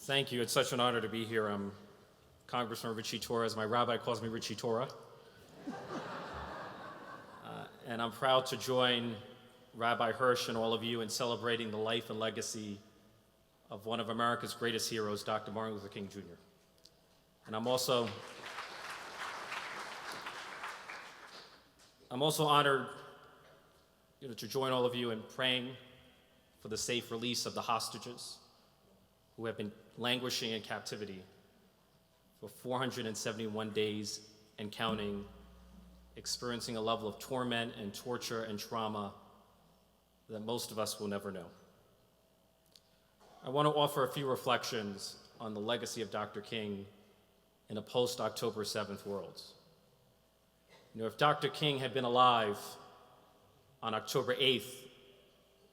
Thank you. It's such an honor to be here. I'm Congressman Ritchie Torres. My rabbi calls me Ritchie Torah. And I'm proud to join Rabbi Hirsch and all of you in celebrating the life and legacy of one of America's greatest heroes, Dr. Martin Luther King Jr. And I'm also honored to join all of you in praying for the safe release of the hostages who have been languishing in captivity for 471 days and counting, experiencing a level of torment and torture and trauma that most of us will never know. I want to offer a few reflections on the legacy of Dr. King in a post-October 7th world. If Dr. King had been alive on October 8th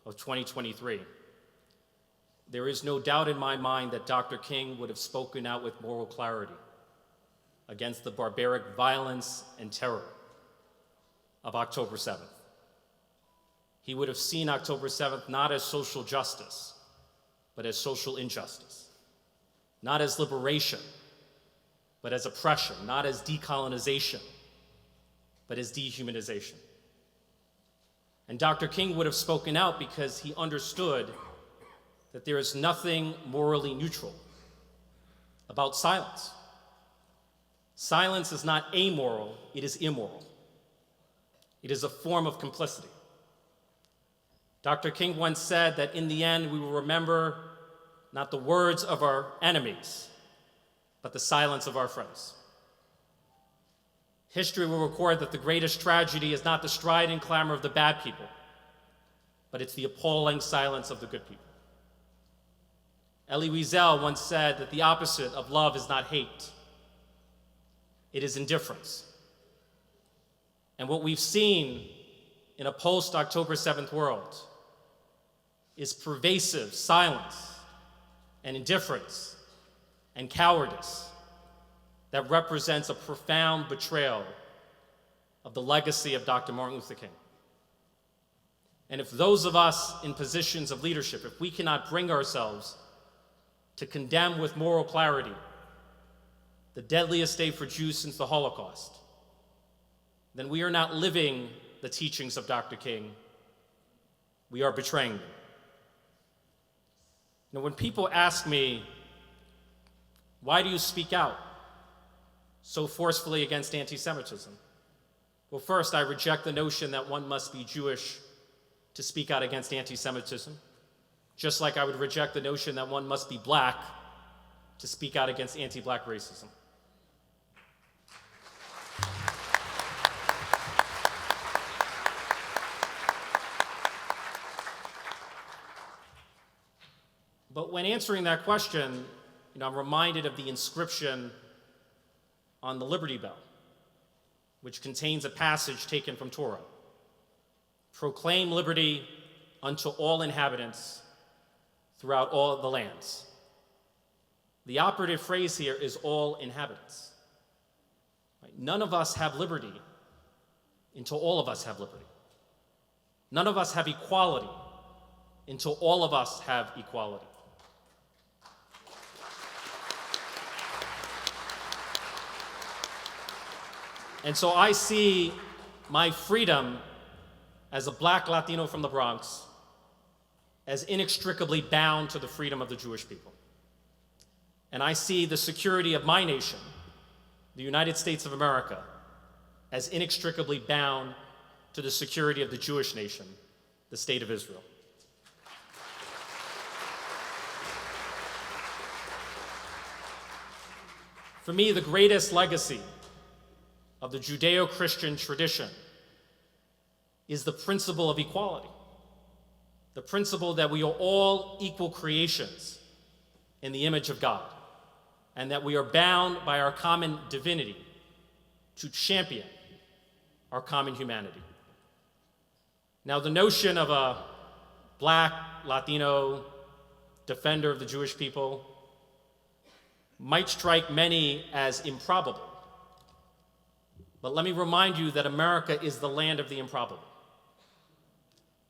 of 2023, there is no doubt in my mind that Dr. King would have spoken out with moral clarity against the barbaric violence and terror of October 7th. He would have seen October 7th not as social justice, but as social injustice, not as liberation, but as oppression, not as decolonization, but as dehumanization. And Dr. King would have spoken out because he understood that there is nothing morally neutral about silence. Silence is not amoral, it is immoral. It is a form of complicity. Dr. King once said that in the end, we will remember not the words of our enemies, but the silence of our friends. History will record that the greatest tragedy is not the strident clamor of the bad people, but it's the appalling silence of the good people. Elie Wiesel once said that the opposite of love is not hate, it is indifference. And what we've seen in a post-October 7th world is pervasive silence and indifference and cowardice that represents a profound betrayal of the legacy of Dr. Martin Luther King. And if those of us in positions of leadership, if we cannot bring ourselves to condemn with moral clarity the deadliest day for Jews since the Holocaust, then we are not living the teachings of Dr. King, we are betraying them. Now, when people ask me, why do you speak out so forcefully against anti-Semitism? Well, first, I reject the notion that one must be Jewish to speak out against anti-Semitism, just like I would reject the notion that one must be black to speak out against anti-black racism. But when answering that question, I'm reminded of the inscription on the Liberty Bell, which contains a passage taken from Torah. Proclaim liberty unto all inhabitants throughout all the lands. The operative phrase here is all inhabitants. None of us have liberty until all of us have liberty. None of us have equality until all of us have equality. And so I see my freedom as a Black Latino from the Bronx as inextricably bound to the freedom of the Jewish people. And I see the security of my nation, the United States of America, as inextricably bound to the security of the Jewish nation, the State of Israel. For me, the greatest legacy of the Judeo-Christian tradition is the principle of equality, the principle that we are all equal creations in the image of God, and that we are bound by our common divinity to champion our common humanity. Now, the notion of a Black Latino defender of the Jewish people might strike many as improbable. But let me remind you that America is the land of the improbable.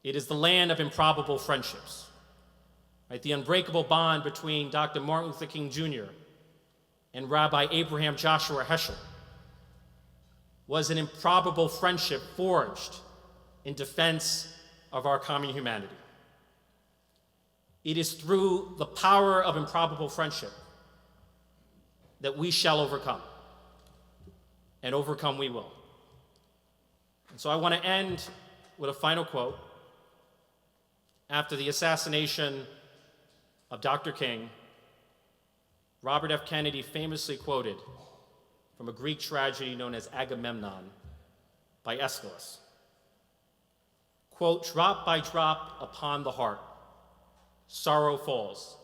It is the land of improbable friendships. right? The unbreakable bond between Dr. Martin Luther King Jr. and Rabbi Abraham Joshua Heschel was an improbable friendship forged in defense of our common humanity. It is through the power of improbable friendship that we shall overcome, and overcome we will. And so I want to end with a final quote. After the assassination of Dr. King, Robert F. Kennedy famously quoted from a Greek tragedy known as Agamemnon by Aeschylus. Quote, "Drop by drop upon the heart, sorrow falls,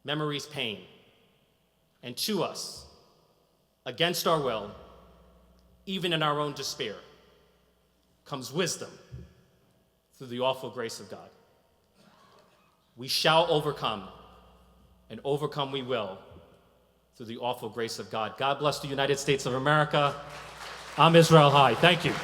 memory's pain, and to us, against our will, even in our own despair, comes wisdom through the awful grace of God. We shall overcome, and overcome we will, through the awful grace of God." God bless the United States of America. I'm Israel High. Thank you.